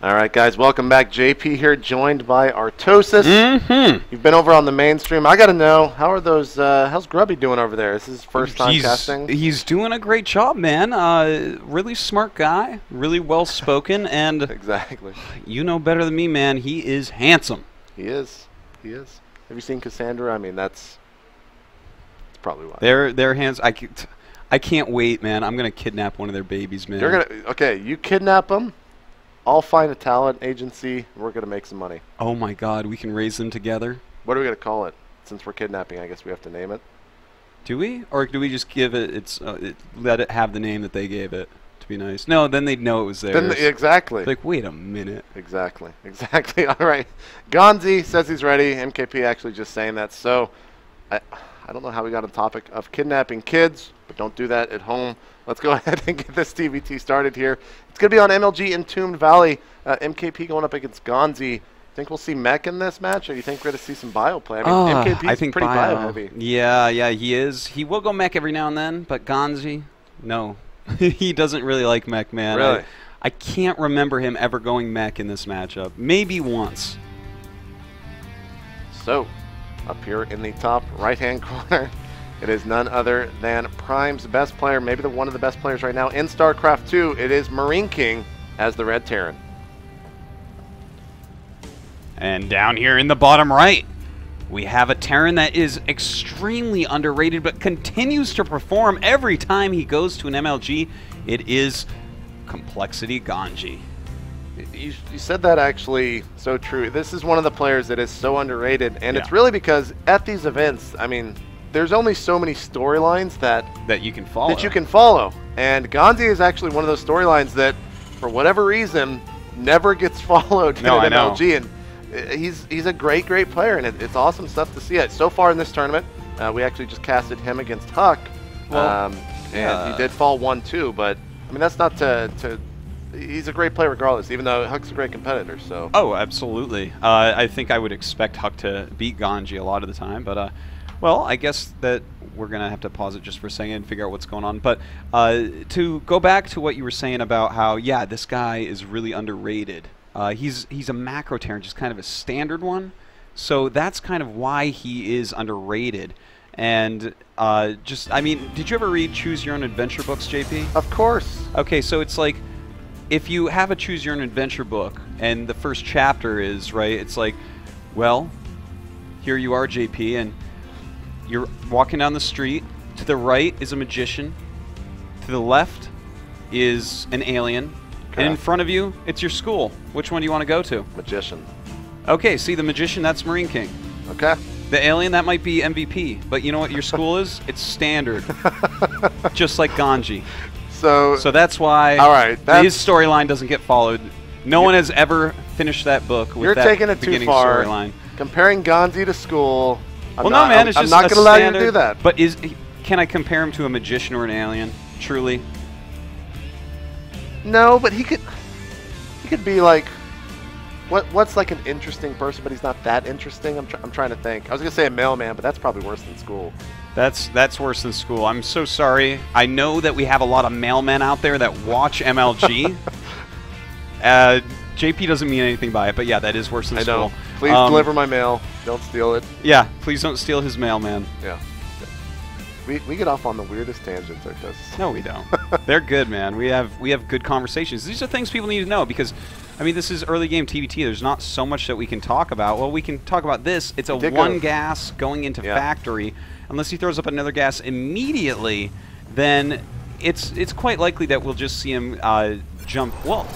All right, guys, welcome back. JP here, joined by Artosis. You've been over on the mainstream. I got to know, how are those? How's Grubby doing over there? Is this his first time casting? He's doing a great job, man. Really smart guy, really well spoken, and exactly. You know better than me, man. He is handsome. He is. He is. Have you seen Cassandra? I mean, that's probably why. Their hands. I can't wait, man. I'm gonna kidnap one of their babies, man. Okay, you kidnap them. I'll find a talent agency, and we're going to make some money. Oh, my God. We can raise them together? What are we going to call it? Since we're kidnapping, I guess we have to name it. Do we? Or do we just give it, let it have the name that they gave it to be nice? No, then they'd know it was theirs. Exactly. Like, wait a minute. Exactly. Exactly. All right. Ganzi says he's ready. MKP actually just saying that. So, I don't know how we got on the topic of kidnapping kids, but don't do that at home. Let's go ahead and get this TVT started here. It's going to be on MLG Entombed Valley. MKP going up against Ganzi. Think we'll see Mech in this match, or you think we're going to see some bio play? I mean, MKP's pretty bio heavy. Yeah, he is. He will go Mech every now and then, but Ganzi, no. He doesn't really like Mech, man. Really? I can't remember him ever going Mech in this matchup. Maybe once. So, up here in the top right-hand corner, it is none other than Prime's best player, maybe one of the best players right now in StarCraft 2. It is Marineking as the Red Terran. And down here in the bottom right, we have a Terran that is extremely underrated but continues to perform every time he goes to an MLG. It is Complexity Ganzi. You said that actually so true. This is one of the players that is so underrated, and it's really because at these events, I mean, there's only so many storylines that you can follow. And Ganzi is actually one of those storylines that, for whatever reason, never gets followed in MLG. And he's a great player, and it's awesome stuff to see. So far in this tournament, we actually just casted him against Huck, and he did fall 1-2. But I mean, that's not to he's a great player regardless, even though Huck's a great competitor. So. Oh, absolutely. I think I would expect Huck to beat Ganzi a lot of the time, but. Well, I guess that we're going to have to pause it just for a second and figure out what's going on. But to go back to what you were saying about how, yeah, this guy is really underrated. He's a macro Terran, just kind of a standard one. So that's kind of why he is underrated. And I mean, did you ever read Choose Your Own Adventure books, JP? Of course. Okay, so it's like, if you have a Choose Your Own Adventure book, and the first chapter is, right, it's like, well, here you are, JP, and you're walking down the street. To the right is a magician. To the left is an alien. Okay. And in front of you, it's your school. Which one do you want to go to? Magician. Okay, see, the magician, that's Marineking. Okay. The alien, that might be MVP. But you know what your school is? It's standard. Just like Ganzi. So that's why his storyline doesn't get followed. No one has ever finished that book with that beginning storyline. You're taking it too far. Comparing Ganzi to school. I'm not going to allow you to do that. But can I compare him to a magician or an alien? Truly? No, but he could be like, what's like an interesting person, but he's not that interesting. I'm trying to think. I was going to say a mailman, but that's probably worse than school. That's worse than school. I'm so sorry. I know that we have a lot of mailmen out there that watch MLG. JP doesn't mean anything by it, but yeah, that is worse than school. I know. Please deliver my mail. Don't steal it. Yeah, please don't steal his mail, man. Yeah. We get off on the weirdest tangents, Artosis. No, we don't. They're good, man. We have good conversations. These are things people need to know because, I mean, this is early game TVT. There's not so much that we can talk about. Well, we can talk about this. It's a one gas going into factory. Unless he throws up another gas immediately, then it's quite likely that we'll just see him jump. Well,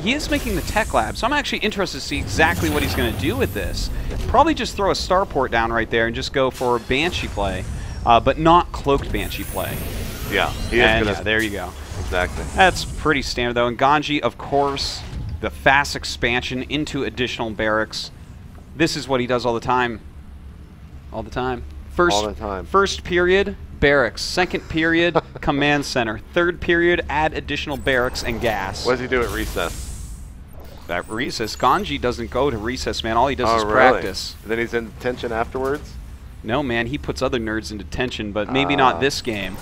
he is making the tech lab, so I'm actually interested to see exactly what he's going to do with this. Probably just throw a starport down right there and just go for Banshee play, but not cloaked Banshee play. Yeah, there you go. Exactly. That's pretty standard, though. And Ganzi, of course, the fast expansion into additional barracks. This is what he does all the time. All the time. First period, barracks. Second period, command center. Third period, add additional barracks and gas. What does he do at recess? At recess, Ganzi doesn't go to recess, man. All he does is practice. And then he's in detention afterwards? No, man. He puts other nerds in detention, but maybe not this game.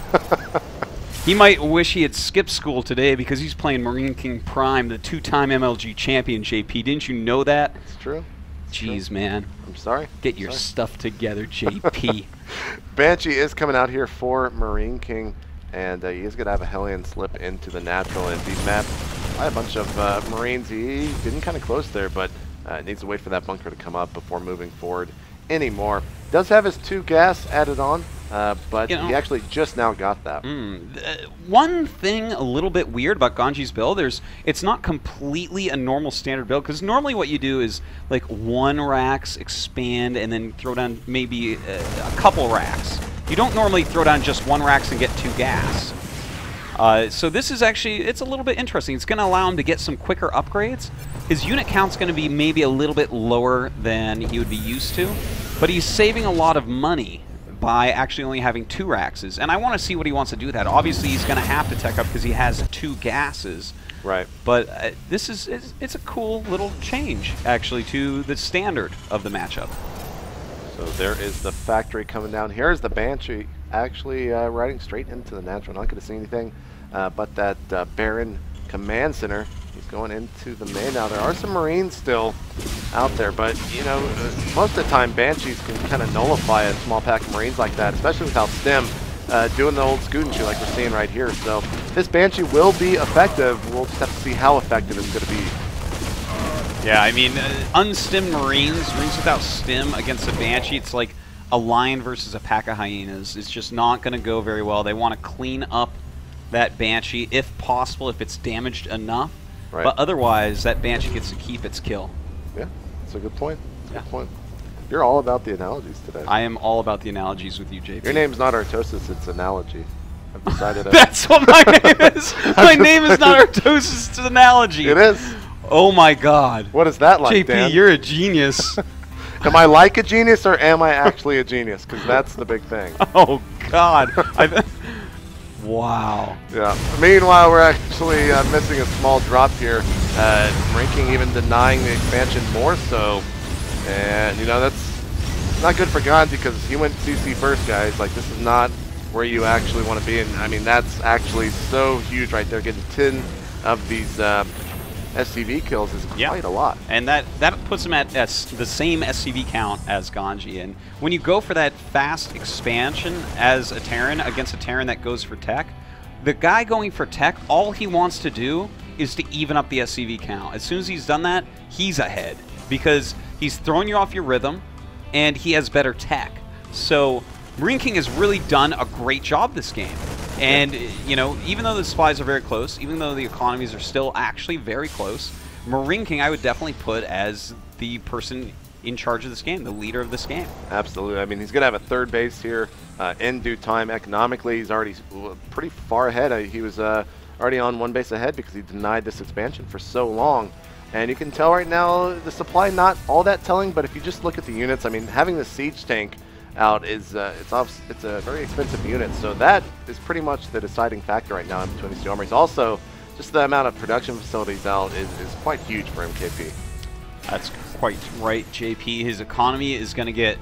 He might wish he had skipped school today because he's playing Marineking Prime, the 2-time MLG champion, JP. Didn't you know that? It's true. Jeez, man. I'm sorry. Get your stuff together, JP. Banshee is coming out here for Marineking, and he is going to have a Hellion slip into the natural and be mapped by a bunch of Marines. He getting kind of close there, but needs to wait for that bunker to come up before moving forward anymore. Does have his 2 gas added on, but he actually just now got that. One thing a little bit weird about Ganji's build, it's not completely a normal standard build, because normally what you do is like 1 racks, expand, and then throw down maybe a couple racks. You don't normally throw down just 1 racks and get 2 gas. So this is actually, it's a little bit interesting. It's going to allow him to get some quicker upgrades. His unit count's going to be maybe a little bit lower than he would be used to, but he's saving a lot of money by actually only having 2 racks. And I want to see what he wants to do with that. Obviously, he's going to have to tech up because he has 2 gases. Right. But this it's a cool little change, actually, to the standard of the matchup. So there is the factory coming down. Here's the Banshee actually riding straight into the natural. Not going to see anything but that Baron Command Center. He's going into the main now. There are some Marines still out there, but, you know, most of the time Banshees can kind of nullify a small pack of Marines like that, especially without Stim doing the old scoot and shoot like we're seeing right here. So this Banshee will be effective. We'll just have to see how effective it's going to be. Yeah, I mean, unstimmed Marines without Stim against a Banshee, it's like a lion versus a pack of hyenas. It's just not going to go very well. They want to clean up that Banshee, if possible, if it's damaged enough. Right. But otherwise, that Banshee gets to keep its kill. Yeah, that's a good point. Good point. You're all about the analogies today. I am all about the analogies with you, JP. Your name's not Artosis, it's Analogy. I've decided That's what my name is! My name is not Artosis, it's Analogy. It is. Oh my god. What is that like, JP, Dan? you're a genius. Am I like a genius, or am I actually a genius? Because that's the big thing. Oh god. Wow. Yeah. Meanwhile, we're actually missing a small drop here. Ranking even denying the expansion more so. And, you know, that's not good for Ganzi because he went CC first, guys. Like, this is not where you actually want to be. And, I mean, that's actually so huge right there. Getting 10 of these SCV kills is quite a lot. And that puts him at the same SCV count as Ganji. And when you go for that fast expansion as a Terran against a Terran that goes for tech, the guy going for tech, all he wants to do is to even up the SCV count. As soon as he's done that, he's ahead because he's throwing you off your rhythm and he has better tech. So Marineking has really done a great job this game. And, you know, even though the supplies are very close, even though the economies are still actually very close, Marineking I would definitely put as the person in charge of this game, the leader of this game. Absolutely. I mean, he's going to have a 3rd base here in due time. Economically, he's already pretty far ahead. He was already on 1 base ahead because he denied this expansion for so long. And you can tell right now the supply not all that telling, but if you just look at the units, I mean, having the siege tank out is it's a very expensive unit, so that is pretty much the deciding factor right now in between these two armies. Also, just the amount of production facilities out is quite huge for MKP. That's quite right, JP. His economy is going to get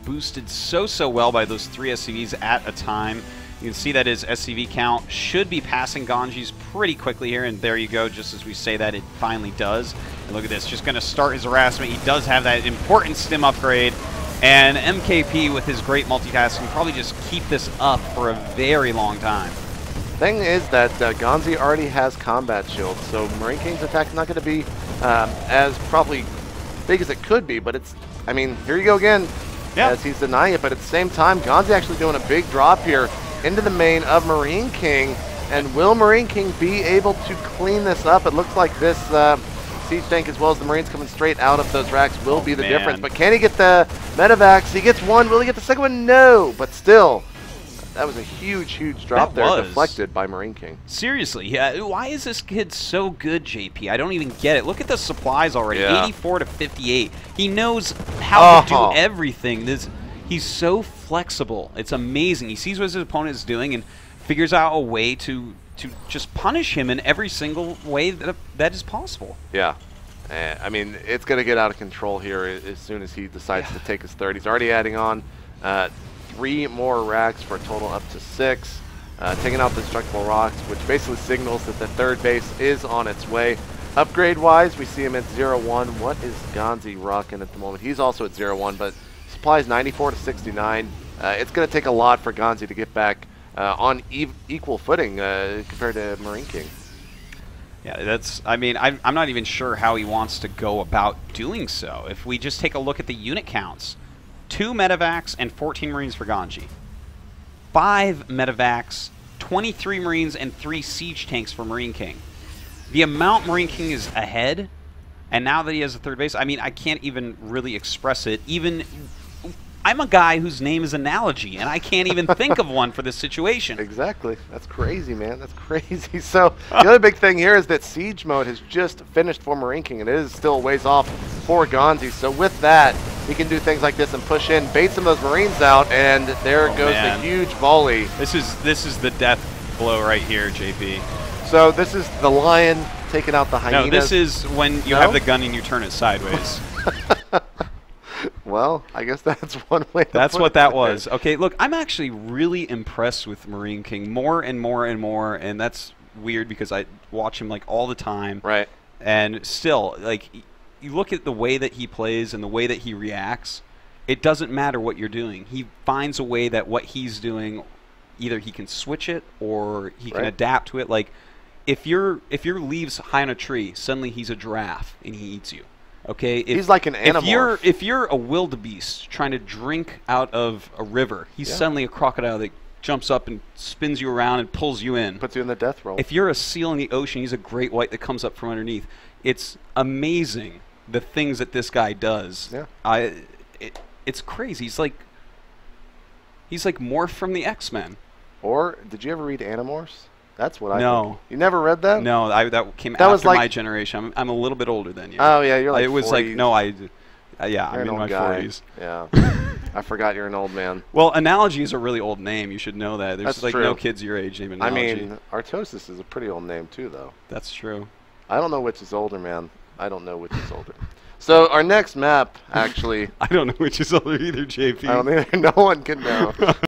boosted so well by those 3 SCVs at a time. You can see that his SCV count should be passing Ganji's pretty quickly here, and there you go, just as we say that, it finally does. And look at this, just going to start his harassment. He does have that important stim upgrade. And MKP, with his great multitasking, probably just keep this up for a very long time. Thing is that Ganzi already has combat shield, so Marineking's attack is not going to be as probably big as it could be, but it's, I mean, here you go again, as he's denying it, but at the same time, Ganzi actually doing a big drop here into the main of Marineking, and will Marineking be able to clean this up? It looks like this siege tank as well as the Marines coming straight out of those racks will be the difference. But can he get the medevacs? He gets 1. Will he get the second one? No. But still, that was a huge drop there, deflected by Marineking. Seriously, yeah. Why is this kid so good, JP? I don't even get it. Look at the supplies already, 84 to 58. He knows how to do everything. He's so flexible. It's amazing. He sees what his opponent is doing and figures out a way to just punish him in every single way that is possible. Yeah. I mean, it's going to get out of control here as soon as he decides to take his 3rd. He's already adding on 3 more racks for a total up to 6. taking out the destructible rocks, which basically signals that the third base is on its way. Upgrade-wise, we see him at 0-1. What is Ganzi rocking at the moment? He's also at 0-1, but supplies 94 to 69. It's going to take a lot for Ganzi to get back on equal footing compared to Marineking. Yeah, that's. I mean, I'm not even sure how he wants to go about doing so. If we just take a look at the unit counts, 2 medevacs and 14 Marines for Ganji, 5 medevacs, 23 Marines, and 3 siege tanks for Marineking. The amount Marineking is ahead, and now that he has a third base, I mean, I can't even really express it. Even I'm a guy whose name is Analogy, and I can't even think of one for this situation. Exactly. That's crazy, man. That's crazy. So the other big thing here is that Siege mode has just finished for Marineking, and it is still a ways off for Ganzi. So with that, he can do things like this and push in, bait some of those Marines out, and there goes the huge volley. This is the death blow right here, JP. So this is the lion taking out the hyenas. No, this is when you have the gun and you turn it sideways. Well, I guess that's one way to That's put what it that there. was. Okay, look, I'm actually really impressed with Marineking more and more and more, and that's weird because I watch him like all the time. Right. And still, like, you look at the way that he plays and the way that he reacts, it doesn't matter what you're doing. He finds a way that what he's doing, either he can switch it or he can adapt to it. Like, if your leaves high on a tree, suddenly he's a giraffe and he eats you. Okay, he's like an animal. If you're a wildebeest trying to drink out of a river, he's suddenly a crocodile that jumps up and spins you around and pulls you in. Puts you in the death roll. If you're a seal in the ocean, he's a great white that comes up from underneath. It's amazing the things that this guy does. Yeah. It's crazy. He's like Morph from the X-Men. Or did you ever read Animorphs? That's what I think. You never read that? No, that came after my generation. I'm a little bit older than you. Oh, yeah, you're like It was 40s. like, no, I'm in my 40s. Yeah. I forgot you're an old man. Well, Analogy is a really old name. You should know that. There's That's like true. no kids your age named Analogy. I mean, Artosis is a pretty old name, too, though. That's true. I don't know which is older, man. I don't know which is older. So our next map, actually... I don't know which is older either, JP. I don't either. No one can know.